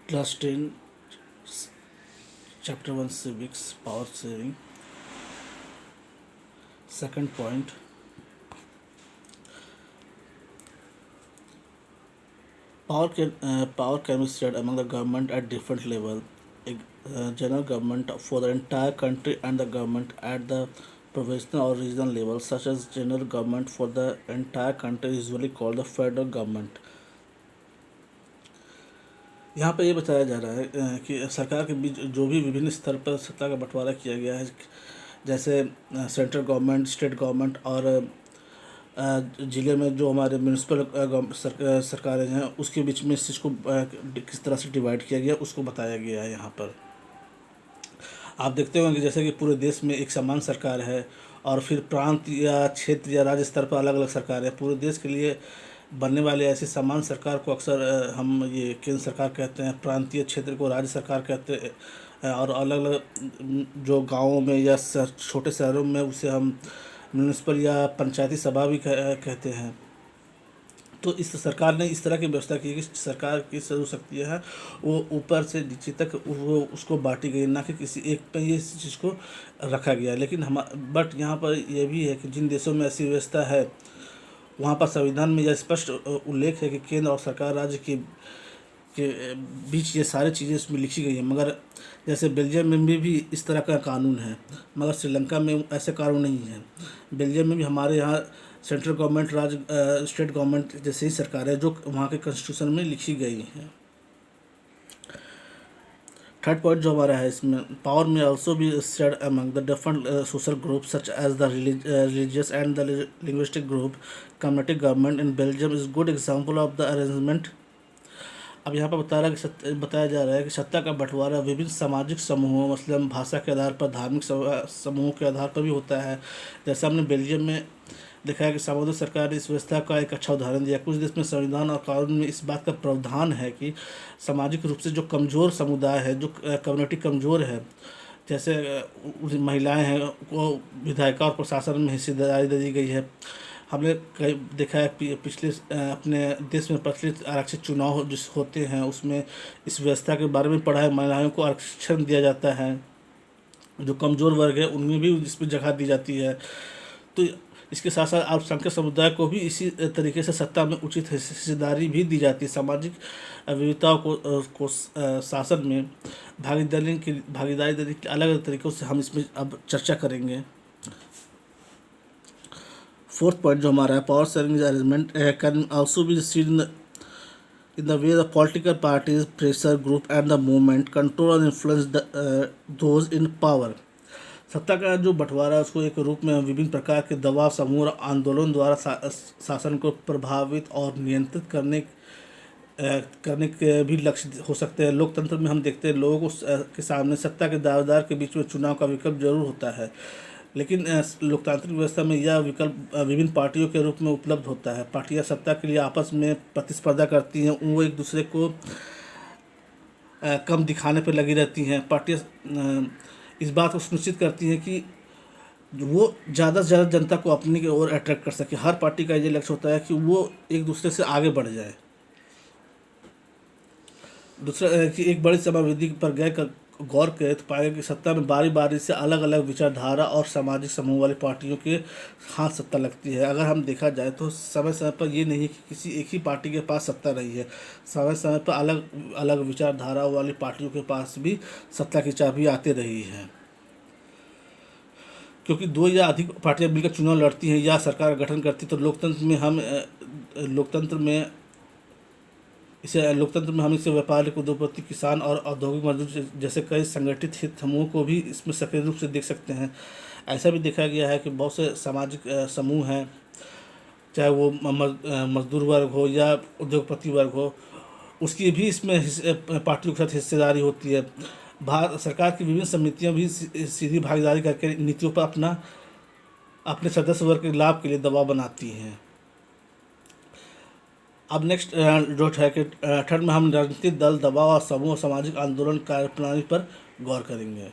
Class 10, Chapter 1 Civics, Power Sharing. Second point, power can be shared among the government at different level. General government for the entire country and the government at the provincial or regional level, such as general government for the entire country, is usually called the federal government. यहाँ पे ये बताया जा रहा है कि सरकार के बीच जो भी विभिन्न स्तर पर सत्ता का बंटवारा किया गया है, जैसे सेंट्रल गवर्नमेंट, स्टेट गवर्नमेंट और ज़िले में जो हमारे म्यूनसिपल सरकारें हैं उसके बीच में इस चीज़ को किस तरह से डिवाइड किया गया उसको बताया गया है। यहाँ पर आप देखते होंगे कि जैसे कि पूरे देश में एक समान सरकार है और फिर प्रांत या क्षेत्र या राज्य स्तर पर अलग अलग सरकार है। पूरे देश के लिए बनने वाले ऐसी समान सरकार को अक्सर हम ये केंद्र सरकार कहते हैं, प्रांतीय क्षेत्र को राज्य सरकार कहते हैं और अलग अलग जो गाँवों में या छोटे शहरों में उसे हम म्यूनसिपल या पंचायती सभा भी कहते हैं। तो इस सरकार ने इस तरह की व्यवस्था की कि सरकार की सर्व शक्तियाँ हैं वो ऊपर से नीचे तक वो उसको बांटी गई, ना कि किसी एक पर ये इस चीज़ को रखा गया। लेकिन बट यहाँ पर यह भी है कि जिन देशों में ऐसी व्यवस्था है वहाँ पर संविधान में यह स्पष्ट उल्लेख है कि केंद्र और सरकार राज्य के बीच ये सारी चीज़ें इसमें लिखी गई हैं। मगर जैसे बेल्जियम में भी इस तरह का कानून है, मगर श्रीलंका में ऐसे कानून नहीं है। बेल्जियम में भी हमारे यहाँ सेंट्रल गवर्नमेंट, राज्य स्टेट गवर्नमेंट जैसे ही सरकार है जो वहाँ के कॉन्स्टिट्यूशन में लिखी गई है। थर्ड पॉइंट जो हमारा है इसमें, पावर में also be shared among the different social group such as the religious and the linguistic group. Community government in Belgium is good example of the arrangement. अब यहाँ पर बताया जा रहा है कि सत्ता का बंटवारा विभिन्न सामाजिक समूहों, मतलब भाषा के आधार पर, धार्मिक समूहों के आधार पर भी होता है। जैसे हमने बेल्जियम में देखा है कि सामुदायिक सरकार ने इस व्यवस्था का एक अच्छा उदाहरण दिया। कुछ देश में संविधान और कानून में इस बात का प्रावधान है कि सामाजिक रूप से जो कमज़ोर समुदाय है, जो कम्युनिटी कमज़ोर है, जैसे महिलाएं हैं, को विधायिका और प्रशासन में हिस्सेदारी दी गई है। हमने कई देखा है पिछले अपने देश में प्रचलित आरक्षित चुनाव जिस होते हैं उसमें इस व्यवस्था के बारे में पढ़ा है। महिलाओं को आरक्षण दिया जाता है, जो कमज़ोर वर्ग है उनमें भी इसमें जगह दी जाती है। तो इसके साथ साथ अल्पसंख्यक समुदाय को भी इसी तरीके से सत्ता में उचित हिस्सेदारी भी दी जाती है। सामाजिक विविधताओं को शासन में भागीदारी देने के अलग अलग तरीक़ों से हम इसमें अब चर्चा करेंगे। फोर्थ पॉइंट जो हमारा है, power sharing arrangement can also be seen in the way the political parties, pressure group and the movement control and influence those in power। सत्ता का जो बंटवारा है उसको एक रूप में विभिन्न प्रकार के दबाव समूह और आंदोलन द्वारा शासन को प्रभावित और नियंत्रित करने के भी लक्ष्य हो सकते हैं। लोकतंत्र में हम देखते हैं लोगों के सामने सत्ता के दावेदार के बीच में चुनाव का विकल्प जरूर होता है, लेकिन लोकतांत्रिक व्यवस्था में यह विकल्प विभिन्न पार्टियों के रूप में उपलब्ध होता है। पार्टियां सत्ता के लिए आपस में प्रतिस्पर्धा करती हैं, वो एक दूसरे को कम दिखाने पर लगी रहती हैं। पार्टियां इस बात को सुनिश्चित करती हैं कि वो ज़्यादा से ज़्यादा जनता को अपनी ओर अट्रैक्ट कर सके। हर पार्टी का ये लक्ष्य होता है कि वो एक दूसरे से आगे बढ़ जाए। दूसरा कि एक बड़ी समावेदी पर गौर करें तो पाएंगे कि सत्ता में बारी बारी से अलग अलग विचारधारा और सामाजिक समूह वाली पार्टियों के हाथ सत्ता लगती है। अगर हम देखा जाए तो समय समय पर ये नहीं कि किसी एक ही पार्टी के पास सत्ता रही है। समय समय पर अलग अलग विचारधारा वाली पार्टियों के पास भी सत्ता की चाबी आती रही है, क्योंकि दो या अधिक पार्टियां मिलकर चुनाव लड़ती हैं या सरकार का गठन करती। तो लोकतंत्र में हम इसे व्यापारिक, उद्योगपति, किसान और औद्योगिक मजदूर जैसे कई संगठित हित समूह को भी इसमें सक्रिय रूप से देख सकते हैं। ऐसा भी देखा गया है कि बहुत से सामाजिक समूह हैं, चाहे वो मजदूर वर्ग हो या उद्योगपति वर्ग हो, उसकी भी इसमें पार्टियों के साथ हिस्सेदारी होती है। भारत सरकार की विभिन्न समितियां भी सीधी भागीदारी करके नीतियों पर अपने सदस्य वर्ग के लाभ के लिए दबाव बनाती हैं। अब नेक्स्ट जो है कि थर्ड में हम राजनीतिक दल, दबाव और समूह, सामाजिक आंदोलन कार्यप्रणाली पर गौर करेंगे।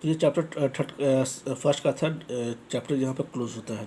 तो ये चैप्टर फर्स्ट का थर्ड चैप्टर यहाँ पर क्लोज होता है।